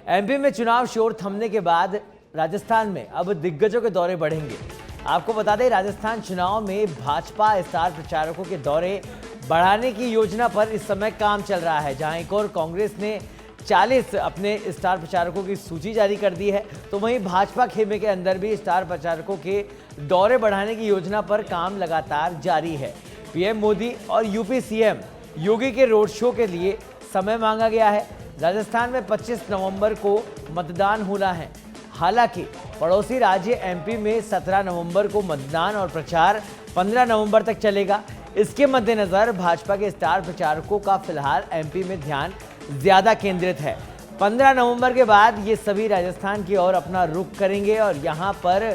MP में चुनाव शोर थमने के बाद राजस्थान में अब दिग्गजों के दौरे बढ़ेंगे। आपको बता दें, राजस्थान चुनाव में भाजपा स्टार प्रचारकों के दौरे बढ़ाने की योजना पर इस समय काम चल रहा है। जहां एक और कांग्रेस ने 40 अपने स्टार प्रचारकों की सूची जारी कर दी है, तो वहीं भाजपा खेमे के अंदर भी स्टार प्रचारकों के दौरे बढ़ाने की योजना पर काम लगातार जारी है। पीएम मोदी और यूपी सीएम योगी के रोड शो के लिए समय मांगा गया है। राजस्थान में 25 नवंबर को मतदान होना है। हालांकि पड़ोसी राज्य एमपी में 17 नवंबर को मतदान और प्रचार 15 नवंबर तक चलेगा। इसके मद्देनजर भाजपा के स्टार प्रचारकों का फिलहाल एमपी में ध्यान ज्यादा केंद्रित है। 15 नवंबर के बाद ये सभी राजस्थान की ओर अपना रुख करेंगे और यहाँ पर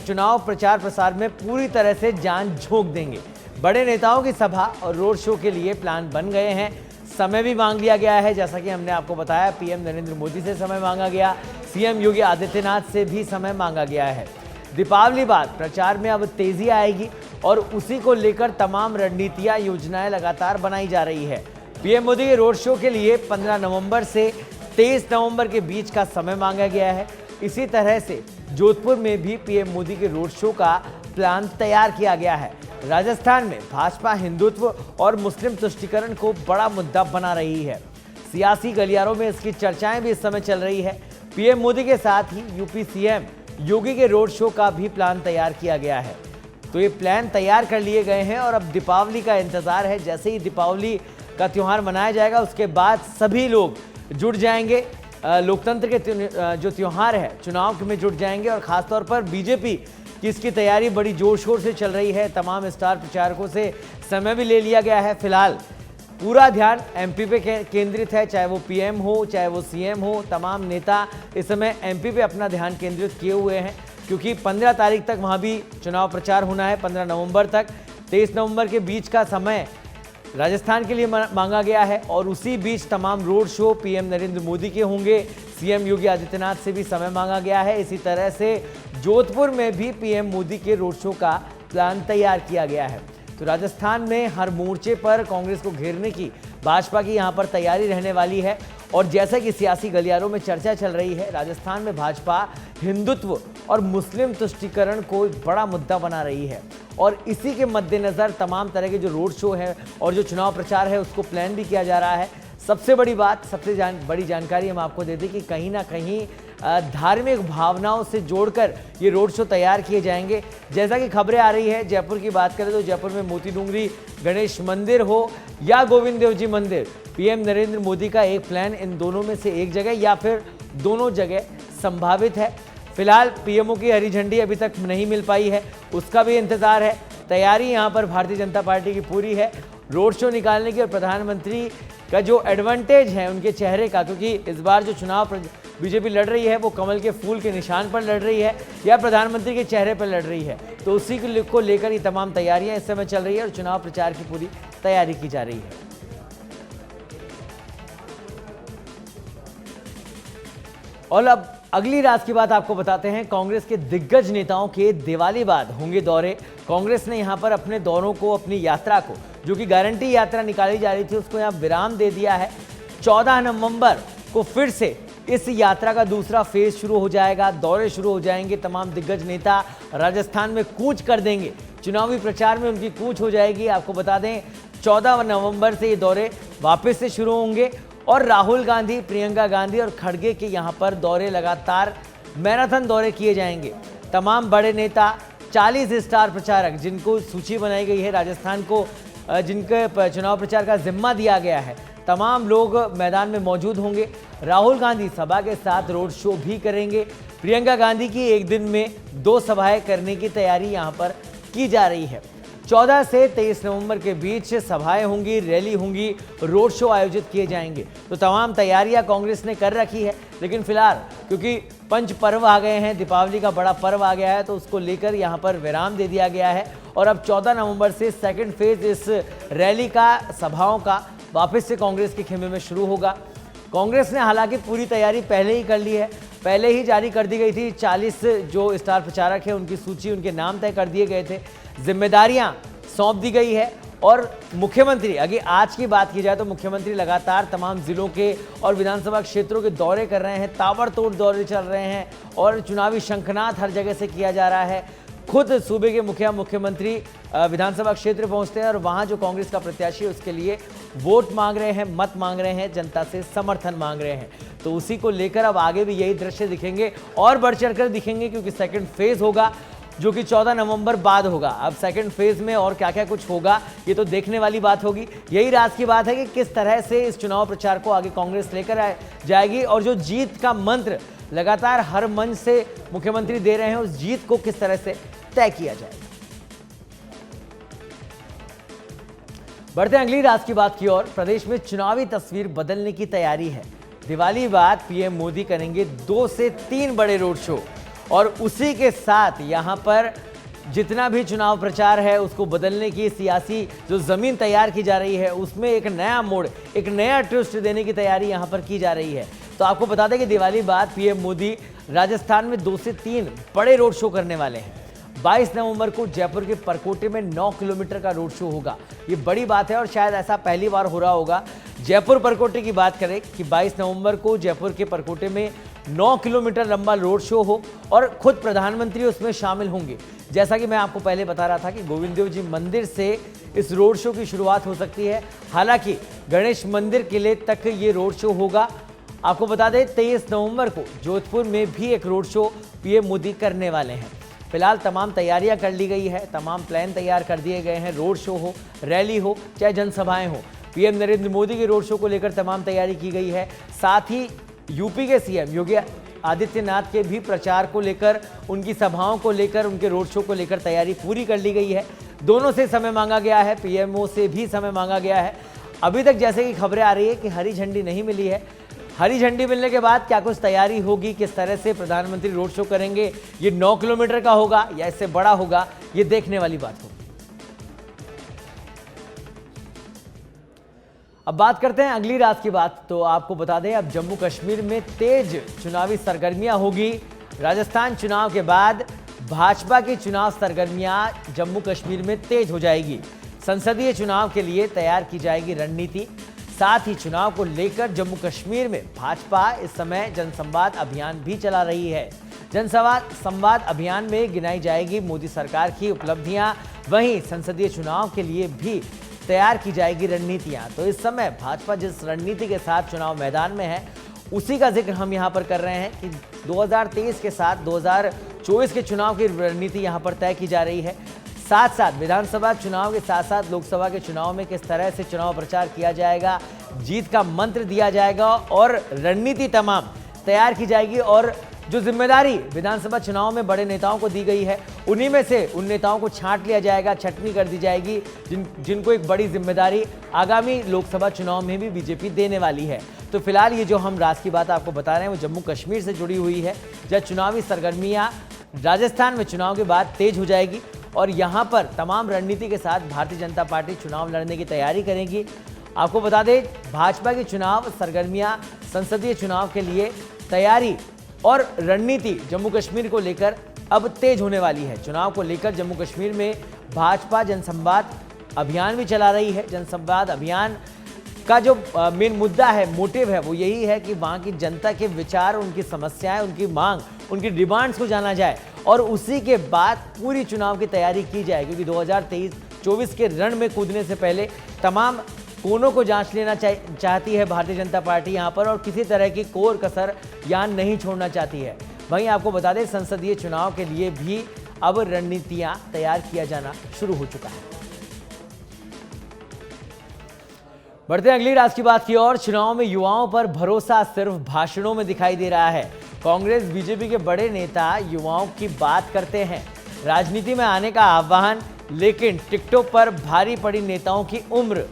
चुनाव प्रचार प्रसार में पूरी तरह से जान झोंक देंगे। बड़े नेताओं की सभा और रोड शो के लिए प्लान बन गए हैं। समय भी मांग लिया गया है। जैसा कि हमने आपको बताया, पीएम नरेंद्र मोदी से समय मांगा गया, सीएम योगी आदित्यनाथ से भी समय मांगा गया है। दीपावली बाद प्रचार में अब तेजी आएगी और उसी को लेकर तमाम रणनीतियां, योजनाएं लगातार बनाई जा रही है। पीएम मोदी के रोड शो के लिए 15 नवंबर से 23 नवंबर के बीच का समय मांगा गया है। इसी तरह से जोधपुर में भी पीएम मोदी के रोड शो का प्लान तैयार किया गया है। राजस्थान में भाजपा हिंदुत्व और मुस्लिम तुष्टीकरण को बड़ा मुद्दा बना रही है। सियासी गलियारों में इसकी चर्चाएं भी इस समय चल रही है। पीएम मोदी के साथ ही यूपी सीएम योगी के रोड शो का भी प्लान तैयार किया गया है। तो ये प्लान तैयार कर लिए गए हैं और अब दीपावली का इंतजार है। जैसे ही दीपावली का त्यौहार मनाया जाएगा, उसके बाद सभी लोग जुट जाएंगे। लोकतंत्र के जो त्यौहार है, चुनाव में जुट जाएंगे और खासतौर पर बीजेपी की इसकी तैयारी बड़ी जोर शोर से चल रही है। तमाम स्टार प्रचारकों से समय भी ले लिया गया है। फिलहाल पूरा ध्यान एमपी पे केंद्रित है, चाहे वो पीएम हो, चाहे वो सीएम हो। तमाम नेता इस समय एमपी पे अपना ध्यान केंद्रित किए हुए हैं, क्योंकि 15 तारीख तक वहाँ भी चुनाव प्रचार होना है। 15 नवंबर तक 23 नवंबर के बीच का समय राजस्थान के लिए मांगा गया है और उसी बीच तमाम road show PM Narendra Modi के होंगे। सीएम योगी आदित्यनाथ से भी समय मांगा गया है। इसी तरह से जोधपुर में भी पीएम मोदी के रोड शो का प्लान तैयार किया गया है। तो राजस्थान में हर मोर्चे पर कांग्रेस को घेरने की भाजपा की यहां पर तैयारी रहने वाली है। और जैसा कि सियासी गलियारों में चर्चा चल रही है, राजस्थान में भाजपा हिंदुत्व और मुस्लिम तुष्टीकरण को बड़ा मुद्दा बना रही है और इसी के मद्देनज़र तमाम तरह के जो रोड शो है और जो चुनाव प्रचार है, उसको प्लान भी किया जा रहा है। सबसे बड़ी बात, सबसे बड़ी जानकारी हम आपको दे दें कि कहीं ना कहीं धार्मिक भावनाओं से जोड़कर ये रोड शो तैयार किए जाएंगे। जैसा कि खबरें आ रही है, जयपुर की बात करें तो जयपुर में मोती डूंगरी गणेश मंदिर हो या गोविंद देव जी मंदिर, पीएम नरेंद्र मोदी का एक प्लान इन दोनों में से एक जगह या फिर दोनों जगह संभावित है। फिलहाल पीएमओ की हरी झंडी अभी तक नहीं मिल पाई है, उसका भी इंतजार है। तैयारी यहाँ पर भारतीय जनता पार्टी की पूरी है रोड शो निकालने की। और प्रधानमंत्री का जो एडवांटेज है उनके चेहरे का, क्योंकि इस बार जो चुनाव बीजेपी लड़ रही है वो कमल के फूल के निशान पर लड़ रही है या प्रधानमंत्री के चेहरे पर लड़ रही है, तो उसी को लेकर ये तमाम तैयारियां इस समय चल रही है और चुनाव प्रचार की पूरी तैयारी की जा रही है। और अब अगली रात की बात आपको बताते हैं। कांग्रेस के दिग्गज नेताओं के दिवाली बाद होंगे दौरे। कांग्रेस ने यहां पर अपने दौरों को, अपनी यात्रा को, जो कि गारंटी यात्रा निकाली जा रही थी, उसको यहां विराम दे दिया है। 14 नवंबर को फिर से इस यात्रा का दूसरा फेज शुरू हो जाएगा। दौरे शुरू हो जाएंगे। तमाम दिग्गज नेता राजस्थान में कूच कर देंगे। चुनावी प्रचार में उनकी कूच हो जाएगी। आपको बता दें, 14 नवंबर से ये दौरे वापस से शुरू होंगे और राहुल गांधी, प्रियंका गांधी और खड़गे के यहाँ पर दौरे लगातार मैराथन दौरे किए जाएंगे। तमाम बड़े नेता, 40 स्टार प्रचारक जिनको सूची बनाई गई है राजस्थान को, जिनके चुनाव प्रचार का जिम्मा दिया गया है, तमाम लोग मैदान में मौजूद होंगे। राहुल गांधी सभा के साथ रोड शो भी करेंगे। प्रियंका गांधी की एक दिन में 2 सभाएं करने की तैयारी यहाँ पर की जा रही है। 14 से 23 नवंबर के बीच सभाएं होंगी, रैली होंगी, रोड शो आयोजित किए जाएंगे। तो तमाम तैयारियां कांग्रेस ने कर रखी है। लेकिन फिलहाल क्योंकि पंच पर्व आ गए हैं, दीपावली का बड़ा पर्व आ गया है, तो उसको लेकर यहां पर विराम दे दिया गया है और अब 14 नवंबर से सेकंड फेज इस रैली का, सभाओं का वापस से कांग्रेस के खेमे में शुरू होगा। कांग्रेस ने हालांकि पूरी तैयारी पहले ही कर ली है, पहले ही जारी कर दी गई थी। 40 जो स्टार प्रचारक हैं उनकी सूची, उनके नाम तय कर दिए गए थे। जिम्मेदारियां सौंप दी गई है और मुख्यमंत्री अगर आज की बात की जाए तो मुख्यमंत्री लगातार तमाम जिलों के और विधानसभा क्षेत्रों के दौरे कर रहे हैं, ताबड़तोड़ दौरे चल रहे हैं और चुनावी शंखनाद हर जगह से किया जा रहा है। खुद सूबे के मुख्यमंत्री विधानसभा क्षेत्र पहुंचते हैं और वहां जो कांग्रेस का प्रत्याशी है उसके लिए वोट मांग रहे हैं, मत मांग रहे हैं, जनता से समर्थन मांग रहे हैं। तो उसी को लेकर अब आगे भी यही दृश्य दिखेंगे और बढ़ चढ़कर दिखेंगे, क्योंकि सेकंड फेज होगा जो कि 14 नवंबर बाद होगा। अब सेकंड फेज में और क्या क्या कुछ होगा ये तो देखने वाली बात होगी। यही राज की बात है कि किस तरह से इस चुनाव प्रचार को आगे कांग्रेस लेकर जाएगी और जो जीत का मंत्र लगातार हर मंच से मुख्यमंत्री दे रहे हैं उस जीत को किस तरह से तय किया जाएगा। बढ़ते हैं अगली राज की बात की ओर। प्रदेश में चुनावी तस्वीर बदलने की तैयारी है। दिवाली बाद पीएम मोदी करेंगे 2 से 3 बड़े रोड शो और उसी के साथ यहां पर जितना भी चुनाव प्रचार है उसको बदलने की सियासी जो जमीन तैयार की जा रही है उसमें एक नया मोड़, एक नया ट्विस्ट देने की तैयारी यहां पर की जा रही है। तो आपको बता दें कि दिवाली बाद पीएम मोदी राजस्थान में 2 से 3 बड़े रोड शो करने वाले हैं। 22 नवंबर को जयपुर के परकोटे में 9 किलोमीटर का रोड शो होगा। ये बड़ी बात है और शायद ऐसा पहली बार हो रहा होगा। जयपुर परकोटे की बात करें कि 22 नवंबर को जयपुर के परकोटे में 9 किलोमीटर लंबा रोड शो हो और खुद प्रधानमंत्री उसमें शामिल होंगे। जैसा कि मैं आपको पहले बता रहा था कि गोविंद देव जी मंदिर से इस रोड शो की शुरुआत हो सकती है। हालांकि गणेश मंदिर किले तक ये रोड शो होगा। आपको बता दें 23 नवंबर को जोधपुर में भी एक रोड शो पीएम मोदी करने वाले हैं। फिलहाल तमाम तैयारियां कर ली गई है, तमाम प्लान तैयार कर दिए गए हैं। रोड शो हो, रैली हो, चाहे जनसभाएं हो, पीएम नरेंद्र मोदी के रोड शो को लेकर तमाम तैयारी की गई है। साथ ही यूपी के सीएम योगी आदित्यनाथ के भी प्रचार को लेकर, उनकी सभाओं को लेकर, उनके रोड शो को लेकर तैयारी पूरी कर ली गई है। दोनों से समय मांगा गया है, पीएमओ से भी समय मांगा गया है। अभी तक जैसे कि खबरें आ रही है कि हरी झंडी नहीं मिली है। हरी झंडी मिलने के बाद क्या कुछ तैयारी होगी, किस तरह से प्रधानमंत्री रोड शो करेंगे, ये 9 किलोमीटर का होगा या इससे बड़ा होगा, ये देखने वाली बात होगी। अब बात करते हैं अगली रात की बात। तो आपको बता दें अब जम्मू कश्मीर में तेज चुनावी सरगर्मियां होगी। राजस्थान चुनाव के बाद भाजपा की चुनाव सरगर्मियां जम्मू कश्मीर में तेज हो जाएगी। संसदीय चुनाव के लिए तैयार की जाएगी रणनीति। साथ ही चुनाव को लेकर जम्मू कश्मीर में भाजपा इस समय जनसंवाद अभियान भी चला रही है। जनसंवाद अभियान में गिनाई जाएगी मोदी सरकार की उपलब्धियां। वहीं संसदीय चुनाव के लिए भी तैयार की जाएगी रणनीतियां। तो इस समय भाजपा जिस रणनीति के साथ चुनाव मैदान में है उसी का जिक्र हम यहां पर कर रहे हैं कि 2023 के साथ 2024 के चुनाव की रणनीति यहां पर तय की जा रही है। साथ साथ विधानसभा चुनाव के साथ साथ लोकसभा के चुनाव में किस तरह से चुनाव प्रचार किया जाएगा, जीत का मंत्र दिया जाएगा और रणनीति तमाम तैयार की जाएगी। और जो जिम्मेदारी विधानसभा चुनाव में बड़े नेताओं को दी गई है उन्हीं में से उन नेताओं को छांट लिया जाएगा, छटनी कर दी जाएगी जिनको एक बड़ी जिम्मेदारी आगामी लोकसभा चुनाव में भी बीजेपी देने वाली है। तो फिलहाल ये जो हम राज की बात आपको बता रहे हैं वो जम्मू कश्मीर से जुड़ी हुई है, जहाँ चुनावी सरगर्मियाँ राजस्थान में चुनाव के बाद तेज हो जाएगी और यहाँ पर तमाम रणनीति के साथ भारतीय जनता पार्टी चुनाव लड़ने की तैयारी करेगी। आपको बता दें भाजपा की चुनाव सरगर्मियां संसदीय चुनाव के लिए तैयारी और रणनीति जम्मू कश्मीर को लेकर अब तेज होने वाली है। चुनाव को लेकर जम्मू कश्मीर में भाजपा जनसंवाद अभियान भी चला रही है। जनसंवाद अभियान का जो मेन मुद्दा है, मोटिव है, वो यही है कि वहाँ की जनता के विचार, उनकी समस्याएं, उनकी मांग, उनकी डिमांड्स को जाना जाए और उसी के बाद पूरी चुनाव की तैयारी की जाए। क्योंकि 2023-24 के रण में कूदने से पहले तमाम कोनों को जांच लेना चाहती है भारतीय जनता पार्टी यहाँ पर और किसी तरह की कोर कसर यहाँ नहीं छोड़ना चाहती है। वहीं आपको बता दें संसदीय चुनाव के लिए भी अब रणनीतियाँ तैयार किया जाना शुरू हो चुका है। बढ़ते अगली राज की बात की और चुनाव में युवाओं पर भरोसा सिर्फ भाषणों में दिखाई दे रहा है। कांग्रेस बीजेपी के बड़े नेता युवाओं की बात करते हैं, राजनीति में आने का आह्वान, लेकिन टिकटॉक पर भारी पड़ी नेताओं की उम्र।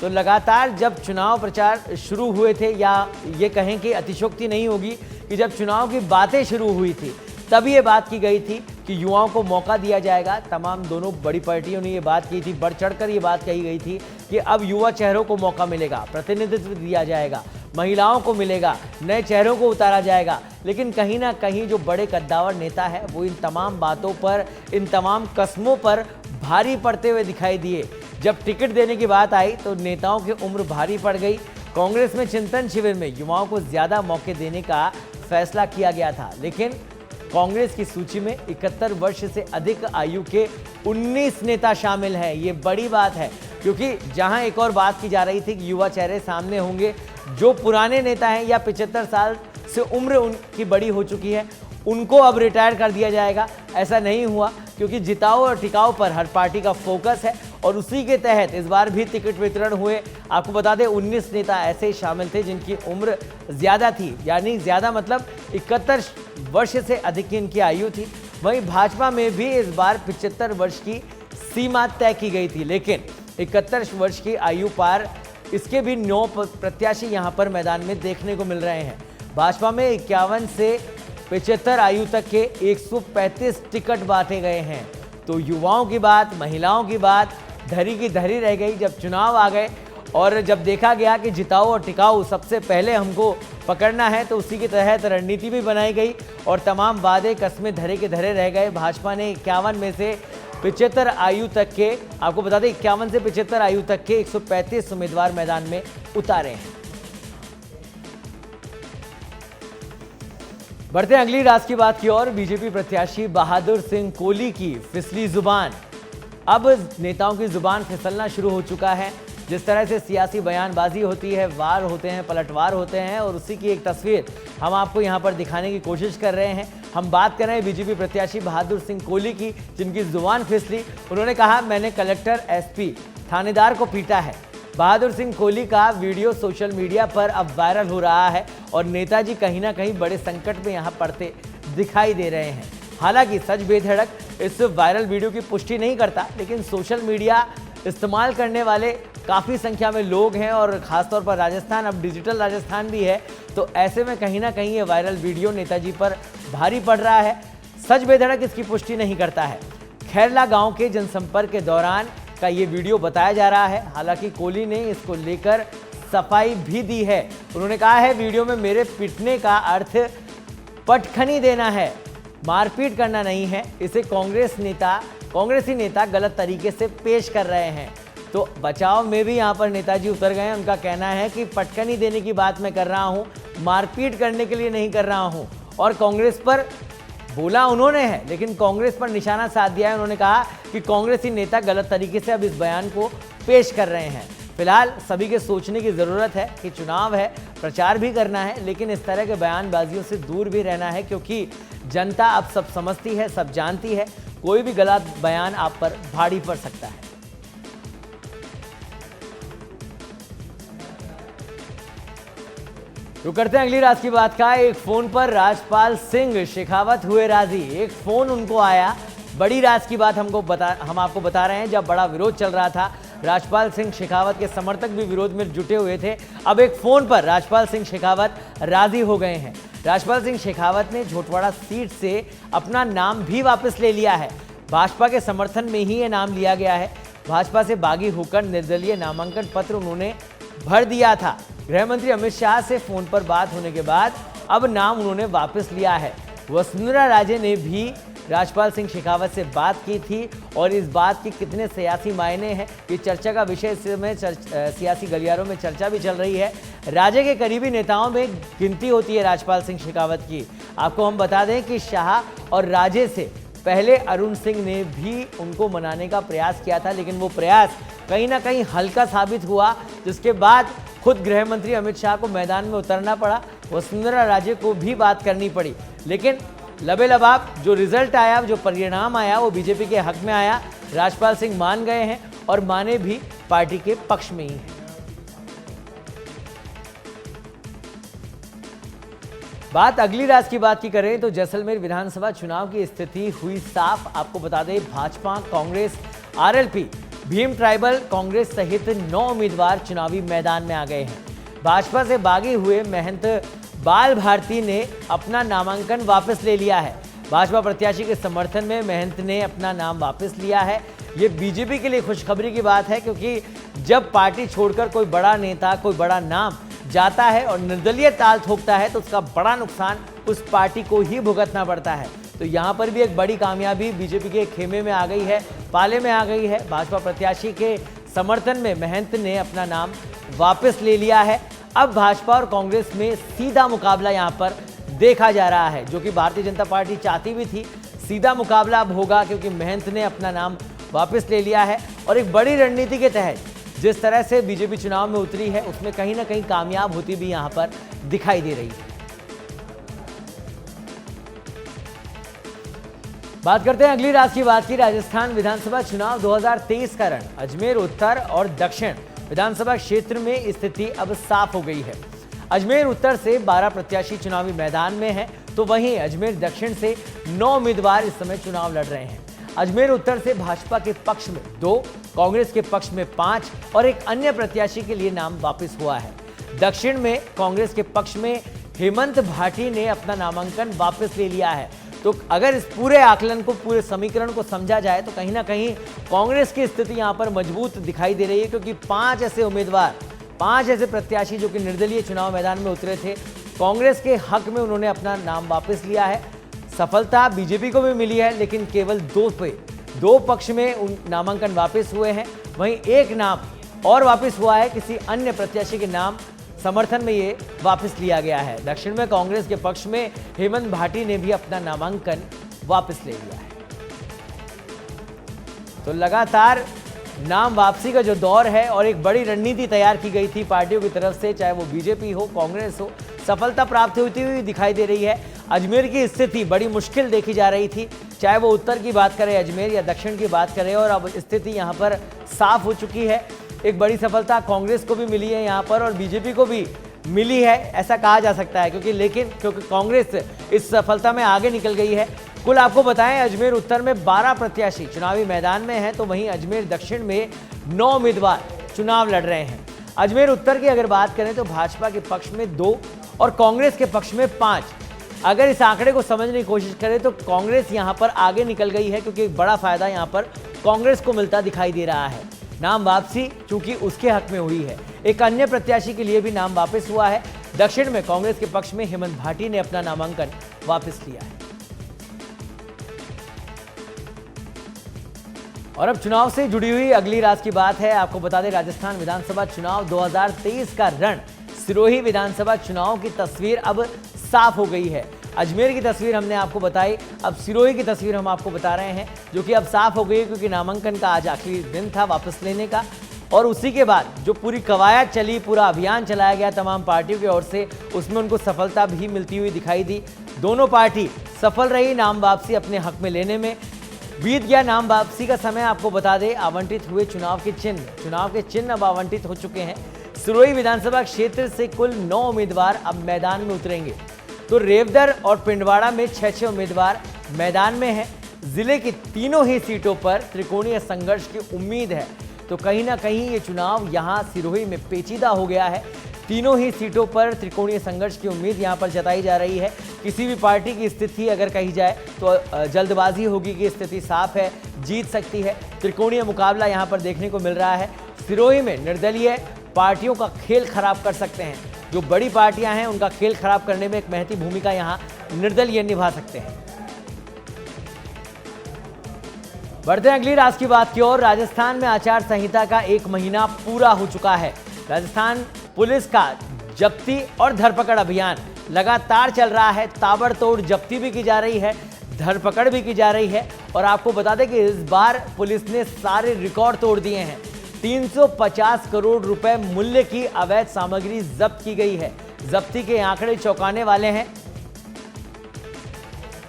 तो लगातार जब चुनाव प्रचार शुरू हुए थे, या ये कहें कि अतिशयोक्ति नहीं होगी कि जब चुनाव की बातें शुरू हुई थी तब ये बात की गई थी कि युवाओं को मौका दिया जाएगा। तमाम दोनों बड़ी पार्टियों ने ये बात की थी, बढ़ चढ़कर ये बात कही गई थी कि अब युवा चेहरों को मौका मिलेगा, प्रतिनिधित्व दिया जाएगा, महिलाओं को मिलेगा, नए चेहरों को उतारा जाएगा। लेकिन कहीं ना कहीं जो बड़े कद्दावर नेता है वो इन तमाम बातों पर, इन तमाम कस्मों पर भारी पड़ते हुए दिखाई दिए। जब टिकट देने की बात आई तो नेताओं की उम्र भारी पड़ गई। कांग्रेस में चिंतन शिविर में युवाओं को ज्यादा मौके देने का फैसला किया गया था, लेकिन कांग्रेस की सूची में 71 वर्ष से अधिक आयु के 19 नेता शामिल हैं। ये बड़ी बात है, क्योंकि जहां एक और बात की जा रही थी कि युवा चेहरे सामने होंगे, जो पुराने नेता हैं या 75 साल से उम्र उनकी बड़ी हो चुकी है, उनको अब रिटायर कर दिया जाएगा। ऐसा नहीं हुआ, क्योंकि जिताओ और टिकाओ पर हर पार्टी का फोकस है और उसी के तहत इस बार भी टिकट वितरण हुए। आपको बता दें 19 नेता ऐसे शामिल थे जिनकी उम्र ज़्यादा थी, यानी ज़्यादा मतलब 71 वर्ष से अधिक की इनकी आयु थी। वहीं भाजपा में भी इस बार 75 वर्ष की सीमा तय की गई थी, लेकिन 71 वर्ष की आयु पार इसके भी 9 प्रत्याशी यहां पर मैदान में देखने को मिल रहे हैं। भाजपा में 51 से 75 आयु तक के 135 टिकट बांटे गए हैं। तो युवाओं की बात, महिलाओं की बात धरी की धरी रह गई। जब चुनाव आ गए और जब देखा गया कि जिताओ और टिकाओ सबसे पहले हमको पकड़ना है, तो उसी के तहत रणनीति भी बनाई गई और तमाम वादे कस्में धरे के धरे रह गए। भाजपा ने 51 में से 75 आयु तक के, आपको बता दें 51 से 75 आयु तक के 135 उम्मीदवार मैदान में उतारे हैं। बढ़ते हैं अगली राज की बात की ओर। बीजेपी प्रत्याशी बहादुर सिंह कोहली की फिसली जुबान। अब नेताओं की जुबान फिसलना शुरू हो चुका है। जिस तरह से सियासी बयानबाजी होती है, वार होते हैं, पलटवार होते हैं, और उसी की एक तस्वीर हम आपको यहां पर दिखाने की कोशिश कर रहे हैं। हम बात कर रहे हैं बीजेपी प्रत्याशी बहादुर सिंह कोहली की, जिनकी जुबान फिसली। उन्होंने कहा, मैंने कलेक्टर, एसपी, थानेदार को पीटा है। बहादुर सिंह कोहली का वीडियो सोशल मीडिया पर अब वायरल हो रहा है और नेताजी कहीं ना कहीं बड़े संकट में यहां पड़ते दिखाई दे रहे हैं। हालांकि सच बेधड़क इस वायरल वीडियो की पुष्टि नहीं करता, लेकिन सोशल मीडिया इस्तेमाल करने वाले काफ़ी संख्या में लोग हैं और ख़ासतौर पर राजस्थान, अब डिजिटल राजस्थान भी है, तो ऐसे में कहीं ना कहीं ये वायरल वीडियो नेताजी पर भारी पड़ रहा है। सच बेधड़क इसकी पुष्टि नहीं करता है। खैरला गांव के जनसंपर्क के दौरान का ये वीडियो बताया जा रहा है। हालांकि कोहली ने इसको लेकर सफाई भी दी है। उन्होंने कहा है, वीडियो में मेरे पिटने का अर्थ पटखनी देना है, मारपीट करना नहीं है। इसे कांग्रेसी नेता गलत तरीके से पेश कर रहे हैं। तो बचाव में भी यहाँ पर नेताजी उतर गए हैं। उनका कहना है कि पटखनी देने की बात मैं कर रहा हूँ, मारपीट करने के लिए नहीं कर रहा हूँ। और कांग्रेस पर बोला उन्होंने है, लेकिन कांग्रेस पर निशाना साध दिया है। उन्होंने कहा कि कांग्रेसी नेता गलत तरीके से अब इस बयान को पेश कर रहे हैं। फिलहाल सभी के सोचने की ज़रूरत है कि चुनाव है, प्रचार भी करना है, लेकिन इस तरह के बयानबाजियों से दूर भी रहना है, क्योंकि जनता अब सब समझती है, सब जानती है। कोई भी गलत बयान आप पर भारी पड़ सकता है। तो करते हैं अगली राज की बात का। एक फोन पर राजपाल सिंह शेखावत हुए राजी। एक फोन उनको आया। बड़ी राज की बात हम आपको बता रहे हैं। जब बड़ा विरोध चल रहा था, राजपाल सिंह शेखावत के समर्थक भी विरोध में जुटे हुए थे। अब एक फोन पर राजपाल सिंह शेखावत राजी हो गए हैं। राजपाल सिंह शेखावत ने झोटवाड़ा सीट से अपना नाम भी वापस ले लिया है। भाजपा के समर्थन में ही ये नाम लिया गया है। भाजपा से बागी होकर निर्दलीय नामांकन पत्र उन्होंने भर दिया था। गृह मंत्री अमित शाह से फोन पर बात होने के बाद अब नाम उन्होंने वापस लिया है। वसुंधरा राजे ने भी राजपाल सिंह शेखावत से बात की थी और इस बात के कितने सियासी मायने हैं, ये चर्चा का विषय। इस समय सियासी गलियारों में चर्चा भी चल रही है। राजे के करीबी नेताओं में गिनती होती है राजपाल सिंह शेखावत की। आपको हम बता दें कि शाह और राजे से पहले अरुण सिंह ने भी उनको मनाने का प्रयास किया था, लेकिन वो प्रयास कहीं ना कहीं हल्का साबित हुआ, जिसके बाद खुद गृह मंत्री अमित शाह को मैदान में उतरना पड़ा। वसुंधरा राजे को भी बात करनी पड़ी, लेकिन लबेलबाब जो रिजल्ट आया, जो परिणाम आया, वो बीजेपी के हक में आया। राजपाल सिंह मान गए हैं और माने भी पार्टी के पक्ष में ही हैं। बात अगली राज की बात की करें तो जैसलमेर विधानसभा चुनाव की स्थिति हुई साफ। आपको बता दें, भाजपा, कांग्रेस, आरएलपी, भीम ट्राइबल कांग्रेस सहित 9 उम्मीदवार चुनावी मैदान में आ गए हैं। भाजपा से बागी हुए महंत बाल भारती ने अपना नामांकन वापस ले लिया है। भाजपा प्रत्याशी के समर्थन में महंत ने अपना नाम वापस लिया है। ये बीजेपी के लिए खुशखबरी की बात है, क्योंकि जब पार्टी छोड़कर कोई बड़ा नेता, कोई बड़ा नाम जाता है और निर्दलीय ताल ठोकता है, तो उसका बड़ा नुकसान उस पार्टी को ही भुगतना पड़ता है। तो यहाँ पर भी एक बड़ी कामयाबी बीजेपी के खेमे में आ गई है, पाले में आ गई है। भाजपा प्रत्याशी के समर्थन में महंत ने अपना नाम वापस ले लिया है। अब भाजपा और कांग्रेस में सीधा मुकाबला यहां पर देखा जा रहा है, जो कि भारतीय जनता पार्टी चाहती भी थी। सीधा मुकाबला अब होगा क्योंकि महंत ने अपना नाम वापस ले लिया है और एक बड़ी रणनीति के तहत जिस तरह से बीजेपी चुनाव में उतरी है उसमें कहीं ना कहीं कामयाब होती भी यहां पर दिखाई दे रही है। बात करते हैं अगली राज्य की बात की। राजस्थान विधानसभा चुनाव 2023 का रण। अजमेर उत्तर और दक्षिण विधानसभा क्षेत्र में स्थिति अब साफ हो गई है। अजमेर उत्तर से 12 प्रत्याशी चुनावी मैदान में हैं, तो वहीं अजमेर दक्षिण से 9 उम्मीदवार इस समय चुनाव लड़ रहे हैं। अजमेर उत्तर से भाजपा के पक्ष में 2, कांग्रेस के पक्ष में 5 और एक अन्य प्रत्याशी के लिए नाम वापस हुआ है। दक्षिण में कांग्रेस के पक्ष में हेमंत भाटी ने अपना नामांकन वापस ले लिया है। तो अगर इस पूरे आकलन को, पूरे समीकरण को समझा जाए तो कहीं ना कहीं कांग्रेस की स्थिति यहां पर मजबूत दिखाई दे रही है, क्योंकि 5 ऐसे उम्मीदवार, 5 ऐसे प्रत्याशी जो कि निर्दलीय चुनाव मैदान में उतरे थे, कांग्रेस के हक में उन्होंने अपना नाम वापस लिया है। सफलता बीजेपी को भी मिली है, लेकिन केवल 2 पक्ष में नामांकन वापस हुए हैं। वहीं एक नाम और वापस हुआ है, किसी अन्य प्रत्याशी के नाम समर्थन में ये वापस लिया गया है। दक्षिण में कांग्रेस के पक्ष में हेमंत भाटी ने भी अपना नामांकन वापस ले लिया है। तो लगातार नाम वापसी का जो दौर है और एक बड़ी रणनीति तैयार की गई थी पार्टियों की तरफ से, चाहे वो बीजेपी हो, कांग्रेस हो, सफलता प्राप्त होती हुई दिखाई दे रही है। अजमेर की स्थिति बड़ी मुश्किल देखी जा रही थी, चाहे वो उत्तर की बात करें अजमेर या दक्षिण की बात करें, और अब स्थिति यहाँ पर साफ हो चुकी है। एक बड़ी सफलता कांग्रेस को भी मिली है यहाँ पर और बीजेपी को भी मिली है, ऐसा कहा जा सकता है, क्योंकि कांग्रेस इस सफलता में आगे निकल गई है। कुल आपको बताएं, अजमेर उत्तर में 12 प्रत्याशी चुनावी मैदान में हैं, तो वहीं अजमेर दक्षिण में 9 उम्मीदवार चुनाव लड़ रहे हैं। अजमेर उत्तर की अगर बात करें तो भाजपा के पक्ष में 2 और कांग्रेस के पक्ष में 5। अगर इस आंकड़े को समझने की कोशिश करें तो कांग्रेस यहां पर आगे निकल गई है, क्योंकि एक बड़ा फायदा यहां पर कांग्रेस को मिलता दिखाई दे रहा है। नाम वापसी चूंकि उसके हक में हुई है। एक अन्य प्रत्याशी के लिए भी नाम वापस हुआ है। दक्षिण में कांग्रेस के पक्ष में हेमंत भाटी ने अपना नामांकन वापस लिया है। और अब चुनाव से जुड़ी हुई अगली रात की बात है। आपको बता दें, राजस्थान विधानसभा चुनाव 2023 का रण। सिरोही विधानसभा चुनाव की तस्वीर अब साफ हो गई है। अजमेर की तस्वीर हमने आपको बताई, अब सिरोही की तस्वीर हम आपको बता रहे हैं, जो कि अब साफ हो गई है, क्योंकि नामांकन का आज आखिरी दिन था वापस लेने का। और उसी के बाद जो पूरी कवायद चली, पूरा अभियान चलाया गया तमाम पार्टियों की ओर से, उसमें उनको सफलता भी मिलती हुई दिखाई दी। दोनों पार्टी सफल रही नाम वापसी अपने हक में लेने में। बीत गया नाम वापसी का समय। आपको बता दें, आवंटित हुए चुनाव के चिन्ह अब आवंटित हो चुके हैं। सिरोही विधानसभा क्षेत्र से कुल 9 उम्मीदवार अब मैदान में उतरेंगे। तो रेवदर और पिंडवाड़ा में 6 उम्मीदवार मैदान में हैं। जिले की तीनों ही सीटों पर त्रिकोणीय संघर्ष की उम्मीद है। तो कहीं ना कहीं ये चुनाव यहाँ सिरोही में पेचीदा हो गया है। तीनों ही सीटों पर त्रिकोणीय संघर्ष की उम्मीद यहाँ पर जताई जा रही है। किसी भी पार्टी की स्थिति अगर कही जाए तो जल्दबाजी होगी कि स्थिति साफ है, जीत सकती है। त्रिकोणीय मुकाबला यहाँ पर देखने को मिल रहा है। सिरोही में निर्दलीय पार्टियों का खेल खराब कर सकते हैं। जो बड़ी पार्टियां हैं उनका खेल खराब करने में एक महती भूमिका यहाँ निर्दलीय निभा सकते हैं। बढ़ते हैं अगली राज की बात की ओर। राजस्थान में आचार संहिता का 1 महीना पूरा हो चुका है। राजस्थान पुलिस का जब्ती और धरपकड़ अभियान लगातार चल रहा है। ताबड़तोड़ जब्ती भी की जा रही है, धरपकड़ भी की जा रही है। और आपको बता दें कि इस बार पुलिस ने सारे रिकॉर्ड तोड़ दिए हैं। 350 करोड़ रुपए मूल्य की अवैध सामग्री जब्त की गई है। जब्ती के आंकड़े चौंकाने वाले हैं।